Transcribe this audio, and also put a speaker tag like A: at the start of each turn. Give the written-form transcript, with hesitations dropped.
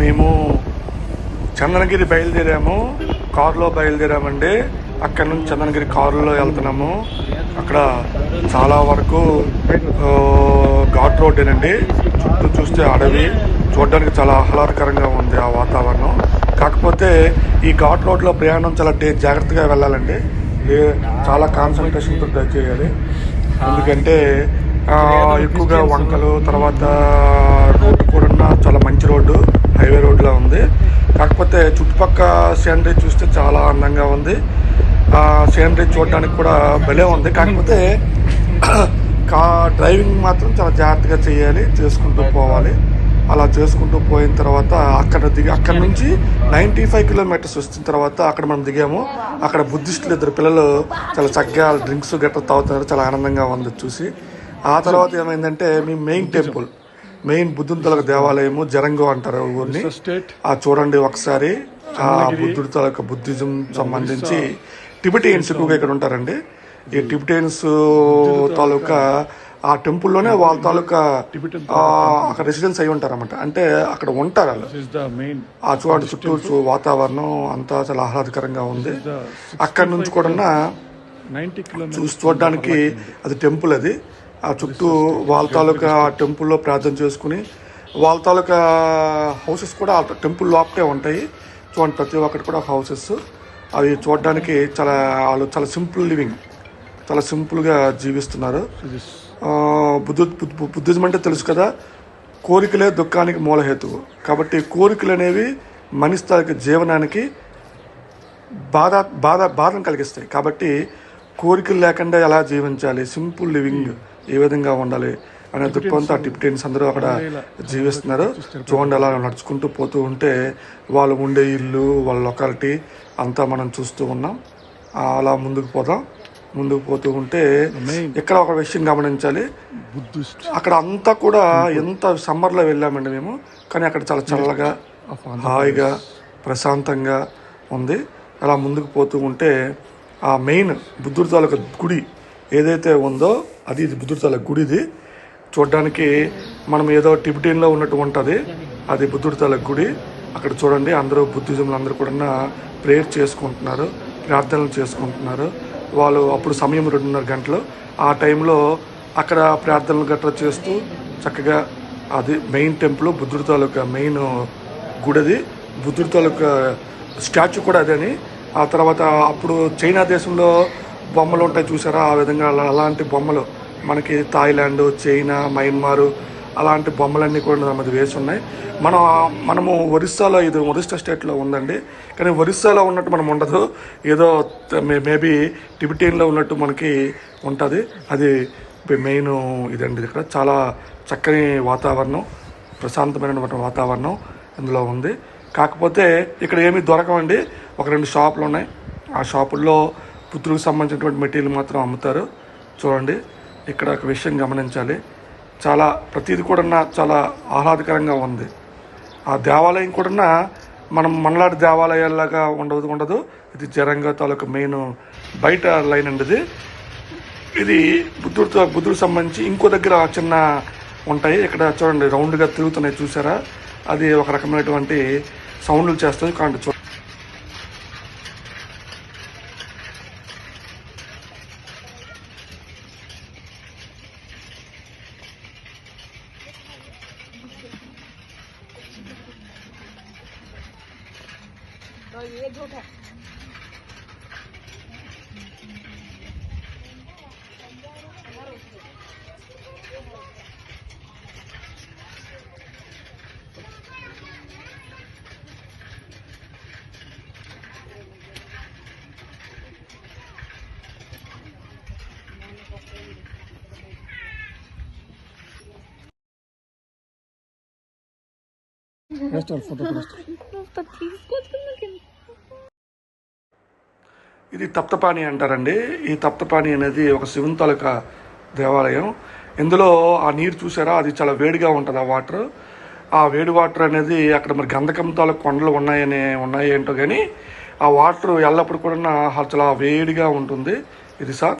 A: మేము చందనగిరి బయలుదేరాము, కారులో బయలుదేరామండి. అక్కడ నుంచి చందనగిరి కారులో వెళ్తున్నాము. అక్కడ చాలా వరకు ఘాట్ రోడ్డేనండి. చుట్టూ చూస్తే అడవి, చూడడానికి చాలా ఆహ్లాదకరంగా ఉంది ఆ వాతావరణం. కాకపోతే ఈ ఘాట్ రోడ్లో ప్రయాణం చాలా జాగ్రత్తగా వెళ్ళాలండి. చాలా కాన్సన్ట్రేషన్తో డ్రైవ్ చేయాలి. ఎందుకంటే ఎక్కువగా వంకలు, తర్వాత రోడ్డు కూడా చాలా మంచి రోడ్డు, హైవే రోడ్లా ఉంది. కాకపోతే చుట్టుపక్క సీనరీ చూస్తే చాలా అందంగా ఉంది. సీనరీ చూడడానికి కూడా భలే ఉంది. కాకపోతే డ్రైవింగ్ మాత్రం చాలా జాగ్రత్తగా చేయాలి, చేసుకుంటూ పోవాలి. అలా చేసుకుంటూ పోయిన తర్వాత అక్కడ నుంచి 95 కిలోమీటర్స్ వచ్చిన తర్వాత అక్కడ మనం దిగాము. అక్కడ బుద్ధిస్టులు 2 పిల్లలు చాలా చక్కగా డ్రింక్స్ గట్రా తాగుతున్నారు. చాలా ఆనందంగా ఉంది చూసి. ఆ తర్వాత ఏమైందంటే మీ మెయిన్ బుద్ధుని తలక దేవాలయము జరంగో అంటారు ఊరిని. చూడండి ఒకసారి. ఆ బుద్ధుడి తలక బుద్ధిజం సంబంధించి టిబెటియన్స్ ఎక్కువగా ఇక్కడ ఉంటారండి. ఈ టిబెటియన్స్ తాలూకా ఆ టెంపుల్లోనే వాళ్ళ తాలూకా అక్కడ రెసిడెన్స్ అయి ఉంటారు అన్నమాట. అంటే అక్కడ ఉంటారు వాళ్ళు. ఆ చూడండి చుట్టూ వాతావరణం అంతా చాలా ఆహ్లాదకరంగా ఉంది. అక్కడ నుంచి కూడా చూడడానికి అది టెంపుల్. అది ఆ చుట్టూ వాళ్ళ తాలూకా టెంపుల్లో ప్రార్థన చేసుకుని వాళ్ళ తాలూకా హౌసెస్ కూడా ఆ టెంపుల్ లోపటే ఉంటాయి. చూడండి ప్రతి ఒక్కటి కూడా హౌసెస్. అవి చూడడానికి వాళ్ళు చాలా సింపుల్ లివింగ్, చాలా సింపుల్గా జీవిస్తున్నారు. బుద్ధిజం అంటే తెలుసు కదా, కోరికలే దుఃఖానికి మూలహేతువు. కాబట్టి కోరికలు అనేవి మనిషి తాలూకా జీవనానికి బాధను కలిగిస్తాయి. కాబట్టి కోరికలు లేకుండా ఎలా జీవించాలి, సింపుల్ లివింగ్ ఏ విధంగా ఉండాలి అనే దృక్పథంతో ఆ టిబెటియన్స్ అందరూ అక్కడ జీవిస్తున్నారు. చూడండి అలా నడుచుకుంటూ పోతూ ఉంటే వాళ్ళు ఉండే ఇల్లు, వాళ్ళ లొకాలిటీ అంతా మనం చూస్తూ ఉన్నాం. అలా ముందుకు పోతూ ఉంటే ఇక్కడ ఒక విషయం గమనించాలి. అక్కడ అంతా కూడా ఎంత సమ్మర్లో వెళ్ళామండి మేము, కానీ అక్కడ చాలా చల్లగా, హాయిగా, ప్రశాంతంగా ఉంది. అలా ముందుకు పోతూ ఉంటే ఆ మెయిన్ బుద్ధుడి తాలూకా గుడి ఏదైతే ఉందో అది బుద్ధుడి తాలూకా గుడిది. చూడడానికి మనం ఏదో టిబెటియన్లో ఉన్నట్టు ఉంటుంది. అది బుద్ధుడి తాలూకా గుడి. అక్కడ చూడండి అందరూ బుద్ధిజంలు అందరూ కూడా ప్రేయర్ చేసుకుంటున్నారు, ప్రార్థనలు చేసుకుంటున్నారు. వాళ్ళు అప్పుడు సమయం 2:30 గంటలు. ఆ టైంలో అక్కడ ప్రార్థనలు గట్రా చేస్తూ చక్కగా అది మెయిన్ టెంపుల్, బుద్ధుడి తాలూకా మెయిన్ గుడి. బుద్ధుడి తాలూకా స్టాచ్యూ కూడా అదని. ఆ తర్వాత అప్పుడు చైనా దేశంలో బొమ్మలు ఉంటాయి చూసారా, ఆ విధంగా అలాంటి బొమ్మలు మనకి థాయిలాండ్, చైనా, మయన్మార్ అలాంటి బొమ్మలన్నీ కూడా మనది వేసి ఉన్నాయి. మనము ఒరిస్సాలో, ఇది ఒరిస్సా స్టేట్లో ఉందండి. కానీ ఒరిస్సాలో ఉన్నట్టు మనం ఉండదు, ఏదో మేబీ టిబెటియన్లో ఉన్నట్టు మనకి ఉంటుంది. అది మెయిన్ ఇదండి. ఇక్కడ చాలా చక్కని వాతావరణం, ప్రశాంతమైన వాతావరణం ఇందులో ఉంది. కాకపోతే ఇక్కడ ఏమీ దొరకవండి. 1-2 షాపులు ఉన్నాయి. ఆ షాపుల్లో పుత్రులకు సంబంధించినటువంటి మెటీరియల్ మాత్రం అమ్ముతారు. చూడండి ఇక్కడ ఒక విషయం గమనించాలి. చాలా ప్రతిది కూడా చాలా ఆహ్లాదకరంగా ఉంది. ఆ దేవాలయం కూడా మనలాంటి దేవాలయాల్లాగా ఉండదు. ఇది జరంగా తాలూకా మెయిన్ బయట లైన్ అండి. ఇది బుద్ధుడికి సంబంధించి ఇంకో దగ్గర చిన్న ఉంటాయి. ఇక్కడ చూడండి రౌండ్గా తిరుగుతున్నాయి చూసారా, అది ఒక రకమైనటువంటి సౌండ్లు చేస్తుంది. కానీ
B: ये झूठ है।
A: ఇది తప్తపాని అంటారండి. ఈ తప్తపాని అనేది ఒక శివుని తాలూకా దేవాలయం. ఇందులో ఆ నీరు చూసారా, అది చాలా వేడిగా ఉంటుంది ఆ వాటర్. ఆ వేడి వాటర్ అనేది అక్కడ మరి గంధకం తాలూకు కొండలు ఉన్నాయి ఏంటో కానీ ఆ వాటర్ ఎల్లప్పుడు కూడా చాలా వేడిగా ఉంటుంది. ఇది సార్